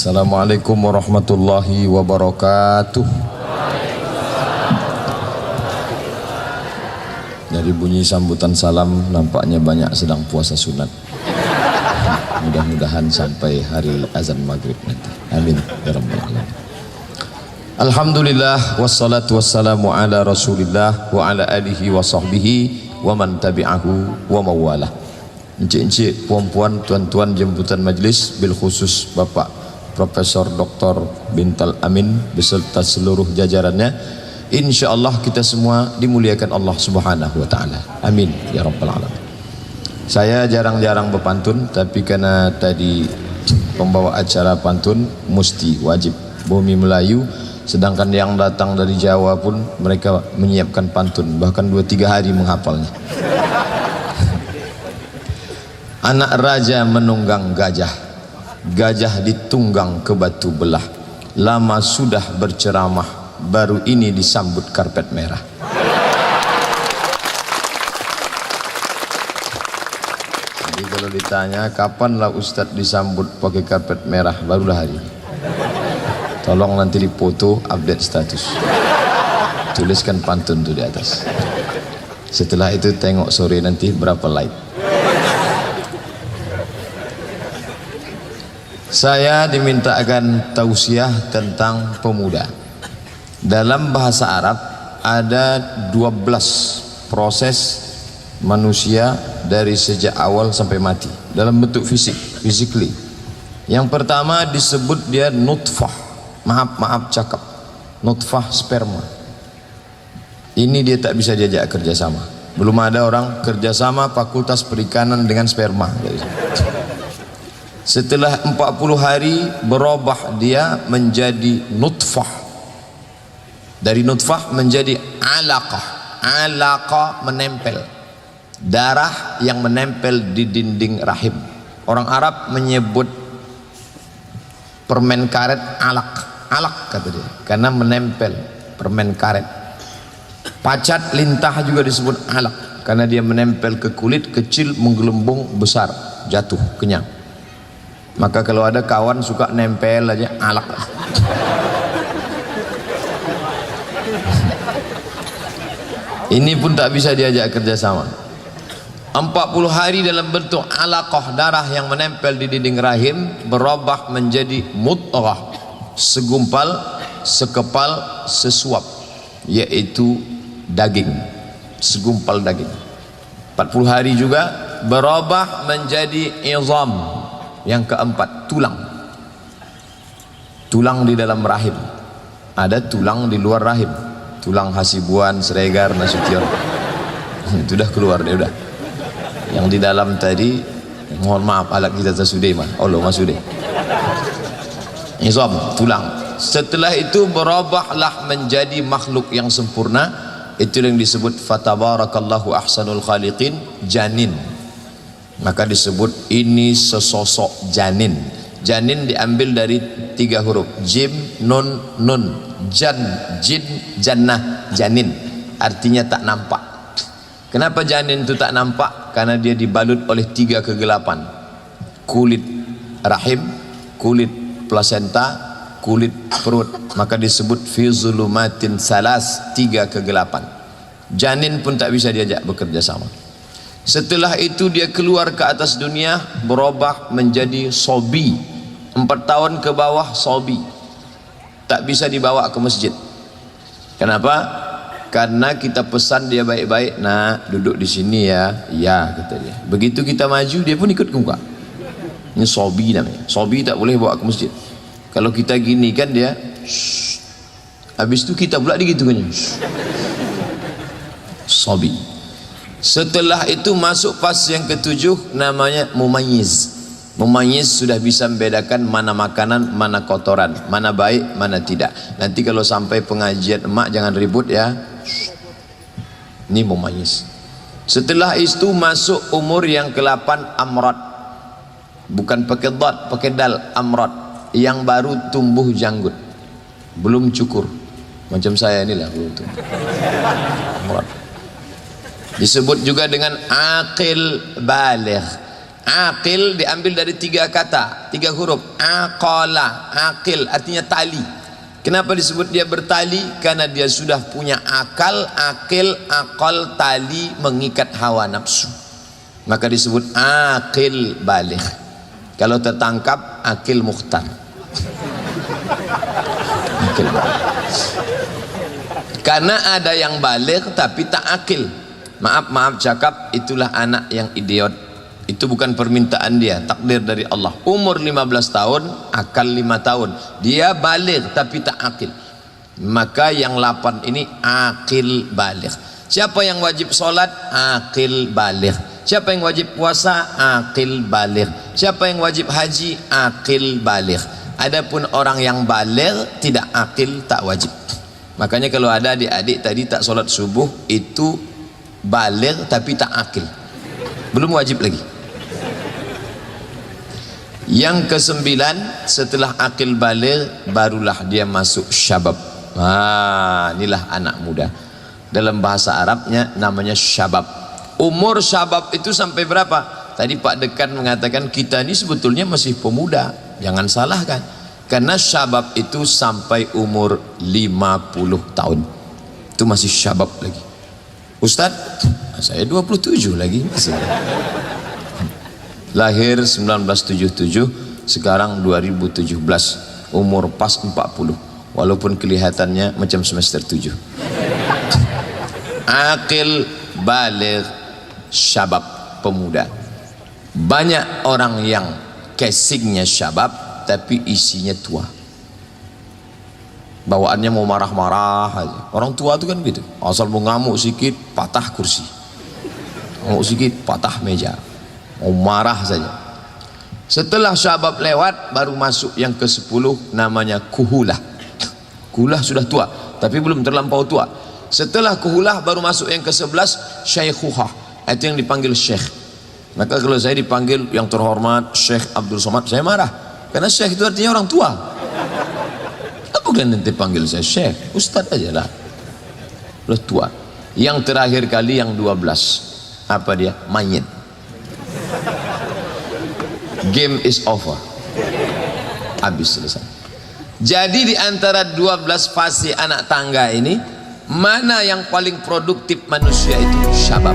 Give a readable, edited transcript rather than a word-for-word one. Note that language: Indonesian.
Assalamualaikum warahmatullahi wabarakatuh. Dari bunyi sambutan salam nampaknya banyak sedang puasa sunat. Mudah-mudahan sampai hari azan maghrib nanti. Amin ya rabbal alamin. Alhamdulillah wassalatu wassalamu ala Rasulillah wa ala alihi wa sahbihi wa man tabi'ahu wa mawalah. Encik-encik, puan-puan, tuan-tuan jemputan majlis, bil khusus Bapak Profesor Dr. Bintal Amin beserta seluruh jajarannya, insyaallah kita semua dimuliakan Allah Subhanahu wa taala. Amin ya rabbal alamin. Saya jarang-jarang berpantun, tapi karena tadi pembawa acara pantun mesti wajib bumi Melayu, sedangkan yang datang dari Jawa pun mereka menyiapkan pantun, bahkan 2-3 hari menghafalnya. Anak raja menunggang gajah, gajah ditunggang ke batu belah. Lama sudah berceramah, baru ini disambut karpet merah. Jadi kalau ditanya kapanlah Ustadz disambut pakai karpet merah, barulah hari ini. Tolong nanti dipoto, update status, tuliskan pantun tuh di atas. Setelah itu tengok sore nanti berapa like. Saya diminta akan tausiah tentang pemuda. Dalam bahasa Arab ada 12 proses manusia dari sejak awal sampai mati dalam bentuk fisik, physically. Yang pertama disebut dia nutfah. Maaf cakap. Nutfah sperma. Ini dia tak bisa diajak kerjasama. Belum ada orang kerjasama fakultas perikanan dengan sperma. Setelah 40 hari berubah dia menjadi nutfah. Dari nutfah menjadi alaqah. Alaqah menempel. Darah yang menempel di dinding rahim. Orang Arab menyebut permen karet alaq. Alaq kata dia, karena menempel permen karet. Pacat lintah juga disebut alaq, karena dia menempel ke kulit, kecil menggelembung, besar, jatuh, kenyang. Maka kalau ada kawan suka nempel aja alaq. Ini pun tak bisa diajak kerjasama. 40 hari dalam bentuk alaqah, darah yang menempel di dinding rahim, berubah menjadi mudghah, segumpal, sekepal, sesuap, yaitu daging, segumpal daging. 40 hari juga berubah menjadi izam. Yang keempat, tulang. Tulang di dalam rahim. Ada tulang di luar rahim. Tulang Hasibuan, Sregar, Nasution. Itu udah keluar dia udah. Yang di dalam tadi, mohon maaf alat kita Tasude mah. Allah Masude. Izam, tulang. Setelah itu berubahlah menjadi makhluk yang sempurna. Itu yang disebut fatabarakallahu ahsanul khaliqin, janin. Maka disebut ini sesosok janin. Janin diambil dari 3 huruf, jim, nun, nun. Jan, jin, jannah, janin. Artinya tak nampak. Kenapa janin itu tak nampak? Karena dia dibalut oleh 3 kegelapan. Kulit rahim, kulit plasenta, kulit perut. Maka disebut fi zulumatin salas, 3 kegelapan. Janin pun tak bisa diajak bekerja sama. Setelah itu dia keluar ke atas dunia, berubah menjadi sobi. 4 tahun ke bawah sobi. Tak bisa dibawa ke masjid. Kenapa? Karena kita pesan dia baik-baik, nah duduk di sini ya, ya kata dia. Begitu kita maju dia pun ikut ke muka. Ini sobi namanya. Sobi tak boleh bawa ke masjid. Kalau kita gini kan dia, shh. Habis itu kita pula digitukannya. Sobi. Setelah itu masuk fase yang ke-7, namanya mumayyiz. Mumayyiz sudah bisa membedakan mana makanan, mana kotoran, mana baik, mana tidak. Nanti kalau sampai pengajian emak jangan ribut ya. Ini mumayyiz. Setelah itu masuk umur yang ke-8, amrad. Bukan pakai dad, pakai dal, amrad. Yang baru tumbuh janggut, belum cukur. Macam saya inilah belum tumbuh. Amrad. Disebut juga dengan aqil baligh. Aqil diambil dari 3 kata, 3 huruf. Aqala, aqil artinya tali. Kenapa disebut dia bertali? Karena dia sudah punya akal, akil, akal, tali mengikat hawa nafsu. Maka disebut aqil baligh. Kalau tertangkap, akil mukhtar. Akil baligh. Karena ada yang baligh tapi tak akil. Maaf cakap, itulah anak yang idiot. Itu bukan permintaan dia, takdir dari Allah. Umur 15 tahun, akal 5 tahun. Dia baligh tapi tak akil. Maka yang 8 ini akil baligh. Siapa yang wajib sholat? Akil baligh. Siapa yang wajib puasa? Akil baligh. Siapa yang wajib haji? Akil baligh. Adapun orang yang baligh tidak akil, tak wajib. Makanya kalau ada adik-adik tadi tak sholat subuh, itu baligh tapi tak akil, belum wajib lagi. Yang ke-9, setelah akil baligh barulah dia masuk syabab. Inilah anak muda. Dalam bahasa Arabnya namanya syabab. Umur syabab itu sampai berapa? Tadi Pak Dekan mengatakan kita ini sebetulnya masih pemuda. Jangan salahkan. Karena syabab itu sampai umur 50 tahun. Itu masih syabab lagi. Ustadz, saya 27 lagi masih. Lahir 1977, sekarang 2017, umur pas 40, walaupun kelihatannya macam semester 7. Akil baligh syabab, pemuda. Banyak orang yang casingnya syabab tapi isinya tua, bawaannya mau marah-marah aja. Orang tua itu kan gitu, asal mau ngamuk sedikit patah kursi, ngamuk sedikit patah meja, mau marah saja. Setelah syabab lewat baru masuk yang ke-10, namanya kuhulah. Kuhulah sudah tua tapi belum terlampau tua. Setelah kuhulah baru masuk yang ke-11, syaikhuhah. Itu yang dipanggil syekh. Maka kalau saya dipanggil yang terhormat Syekh Abdul Somad, saya marah, karena syekh itu artinya orang tua. Bukan nanti panggil saya syekh, ustadz aja lah. Udah tua. Yang terakhir kali yang 12, apa dia? Mayit. Game is over, habis, selesai. Jadi di antara 12 fase anak tangga ini, mana yang paling produktif manusia itu? Syabab.